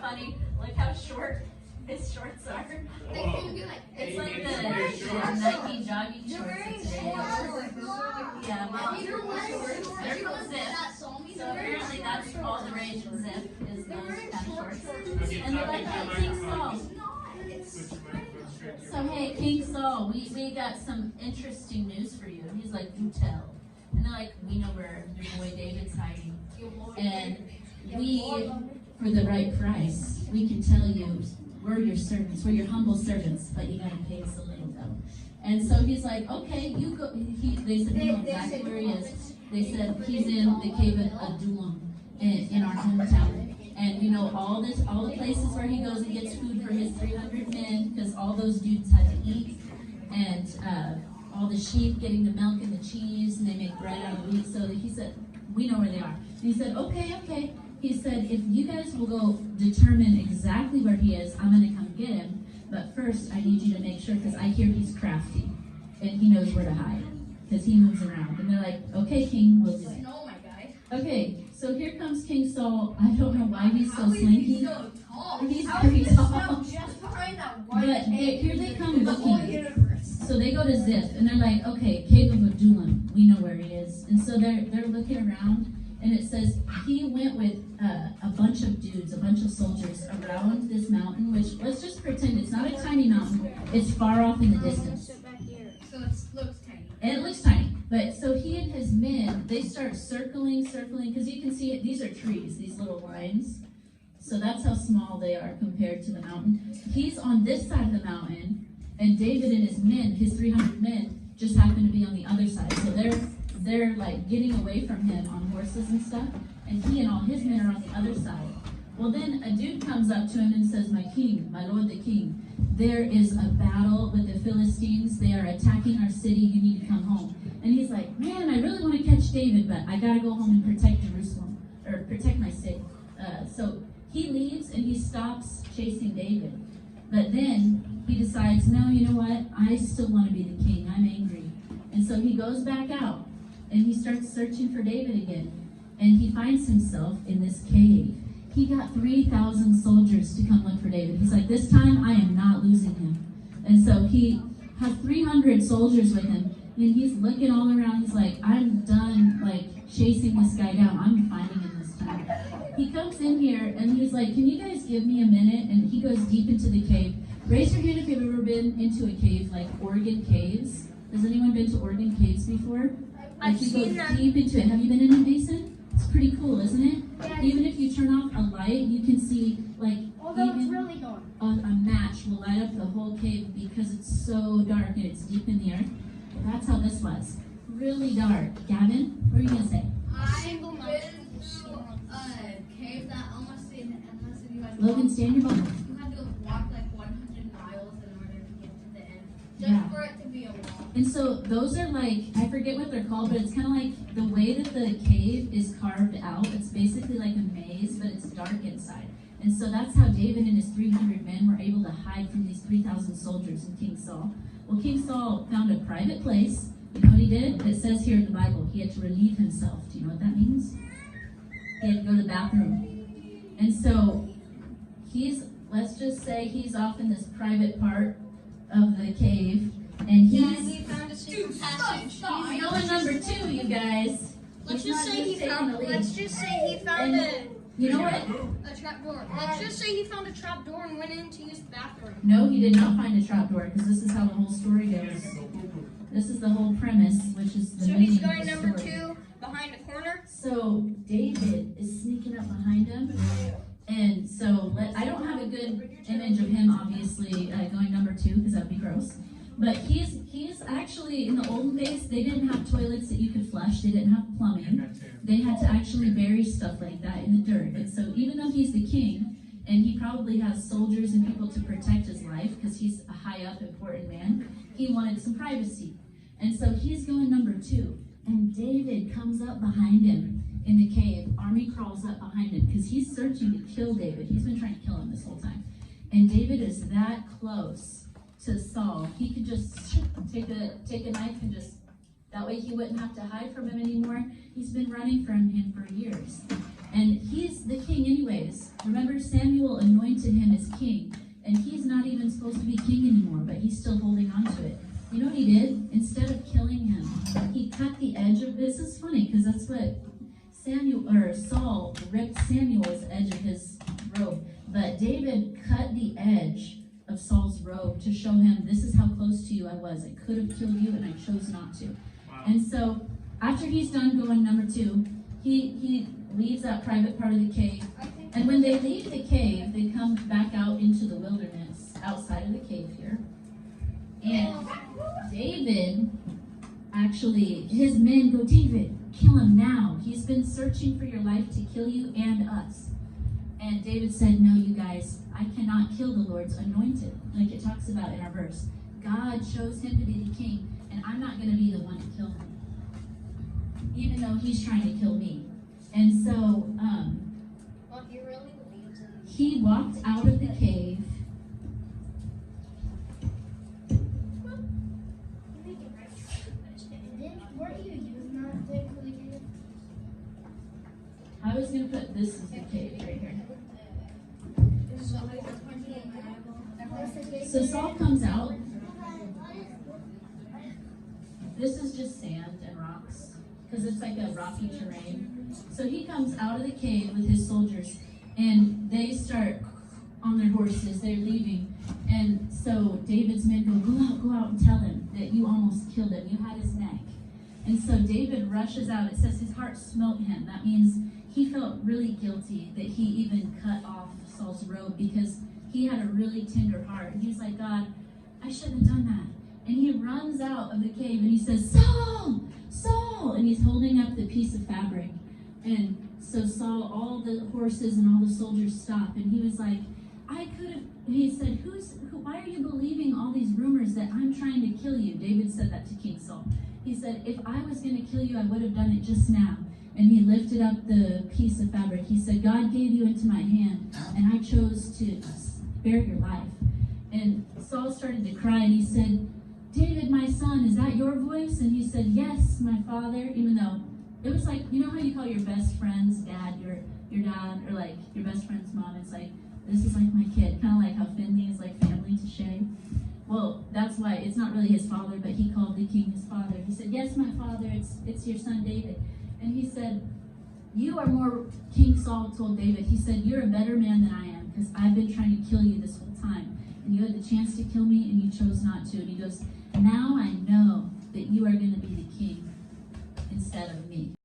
funny. Look how short his shorts are. It's like the Nike jogging shorts today. Yeah, well, they're from Zip. So apparently that's all the rage in Zip is those kind of shorts. And they're like, hey, King Saul. So hey, King Saul, we got some interesting news for you. And he's like, do tell. And they're like, we know where your boy David's hiding. And we, for the right price, we can tell you we're your servants, we're your humble servants, but you gotta pay us a little though. And so he's like, okay, you go. They said, we know exactly where he is. They said he's in the cave of Adullam in our hometown. And you know all the places where he goes and gets food for his 300 men, because all those dudes had to eat, and all the sheep getting the milk and the cheese, and they make bread out of the wheat. So he said, we know where they are. And he said, okay. He said, if you guys will go determine exactly where he is, I'm going to come get him. But first, I need you to make sure, because I hear he's crafty, and he knows where to hide, because he moves around. And they're like, okay, King, we'll do it. Okay, so here comes King Saul. I don't know why he's so slinky. He's very tall. But here they come looking. So they go to Ziph, and they're like, okay, cave of Adullam. We know where he is. And so they're looking around, and it says he went with a bunch of dudes, a bunch of soldiers around this mountain, which, let's just pretend it's not a tiny mountain. It's far off in the distance. So it looks tiny. And it looks tiny. But so he and his men, they start circling, because you can see it, these are trees, these little lines. So that's how small they are compared to the mountain. He's on this side of the mountain, and David and his men, his 300 men, just happen to be on the other side. So they're like getting away from him on horses and stuff, and he and all his men are on the other side. Well, then a dude comes up to him and says, my king, my lord the king, there is a battle with the Philistines. They are attacking our city. You need to come home. And he's like, man, I really want to catch David, but I got to go home and protect Jerusalem, or protect my city. So he leaves and he stops chasing David. But then he decides, no, you know what? I still want to be the king. I'm angry. And so he goes back out and he starts searching for David again. And he finds himself in this cave. He got 3,000 soldiers to come look for David. He's like, this time I am not losing him. And so he has 300 soldiers with him. And he's looking all around. He's like, I'm done chasing this guy down. I'm finding him this time. He comes in here and he's like, can you guys give me a minute? And he goes deep into the cave. Raise your hand if you've ever been into a cave like Oregon Caves. Has anyone been to Oregon Caves before? I've seen them. Deep into it. Have you been in it, Mason? It's pretty cool, isn't it? Yeah. Even if you turn off a light, you can see Although it's really dark. A match will light up the whole cave because it's so dark and it's deep in the earth. Well, that's how this was. Really dark. Gavin, what are you gonna say? I've been through a cave that almost in endless, and you guys Logan, stay on your bottom. you had to walk like 100 miles in order to get to the end, just Yeah. for it to be a wall. And so those are I forget what they're called, but it's kind of like the way that the cave is carved out. It's basically like a maze, but it's dark inside. And so that's how David and his 300 men were able to hide from these 3,000 soldiers and King Saul. Well, King Saul found a private place. You know what he did? It says here in the Bible, he had to relieve himself. Do you know what that means? He had to go to the bathroom. And so let's just say he's off in this private part of the cave. And He found a secret passage. he's going number 2, you guys. Let's He's just not say he taking found. the lead. Let's just say he found And you know what? a trap door. Let's just say he found a trap door and went in to use the bathroom. No, he did not find a trapdoor, because this is how the whole story goes. This is the whole premise, which is the So meaning he's of going the number story. 2 behind a corner. So David is sneaking up behind him, and so I don't have a good image of him, obviously, going number 2, because that would be gross. But he's actually, in the olden days, they didn't have toilets that you could flush. They didn't have plumbing. They had to actually bury stuff like that in the dirt. And so even though he's the king, and he probably has soldiers and people to protect his life, because he's a high up, important man, he wanted some privacy. And so he's going number 2. And David comes up behind him in the cave. Army crawls up behind him, because he's searching to kill David. He's been trying to kill him this whole time. And David is that close to Saul. He could just take a knife and just, that way he wouldn't have to hide from him anymore. He's been running from him for years. And he's the king anyways. Remember, Samuel anointed him as king, and he's not even supposed to be king anymore, but he's still holding on to it. You know what he did? Instead of killing him, he cut the edge of, this is funny, because that's what Saul ripped Samuel's edge of his robe, but David cut the edge of Saul's robe to show him, this is how close to you I was. I could have killed you, and I chose not to. Wow. And so, after he's done going number 2, he leaves that private part of the cave. And when they leave the cave, they come back out into the wilderness, outside of the cave here. And David, actually, his men go, David, kill him now. He's been searching for your life to kill you and us. And David said, no, you guys, I cannot kill the Lord's anointed. Like it talks about in our verse. God chose him to be the king, and I'm not going to be the one to kill him, even though he's trying to kill me. And so, he walked out of the cave. I was going to put this as the cave right here. So Saul comes out. This is just sand and rocks, because it's like a rocky terrain. So he comes out of the cave with his soldiers, and they start on their horses. They're leaving. And so David's men go out and tell him that you almost killed him. You had his neck. And so David rushes out. It says his heart smote him. That means he felt really guilty that he even cut off Saul's robe, because he had a really tender heart. And he's like, God, I shouldn't have done that. And he runs out of the cave and he says, Saul, Saul! And he's holding up the piece of fabric. And so Saul, all the horses and all the soldiers stop. And he was like, he said, why are you believing all these rumors that I'm trying to kill you? David said that to King Saul. He said, if I was going to kill you, I would have done it just now. And he lifted up the piece of fabric. He said, God gave you into my hand, and I chose to spare your life. And Saul started to cry, and he said, David, my son, is that your voice? And he said, yes, my father, even though it was like, you know how you call your best friend's dad, your dad, or like your best friend's mom? It's like, this is like my kid, kind of like how Finley is like family to Shay. Well, that's why it's not really his father, but he called the king his father. He said, yes, my father, it's your son David. And he said, you are more, King Saul told David, he said, you're a better man than I am, because I've been trying to kill you this whole time. And you had the chance to kill me, and you chose not to. And he goes, now I know that you are going to be the king instead of me.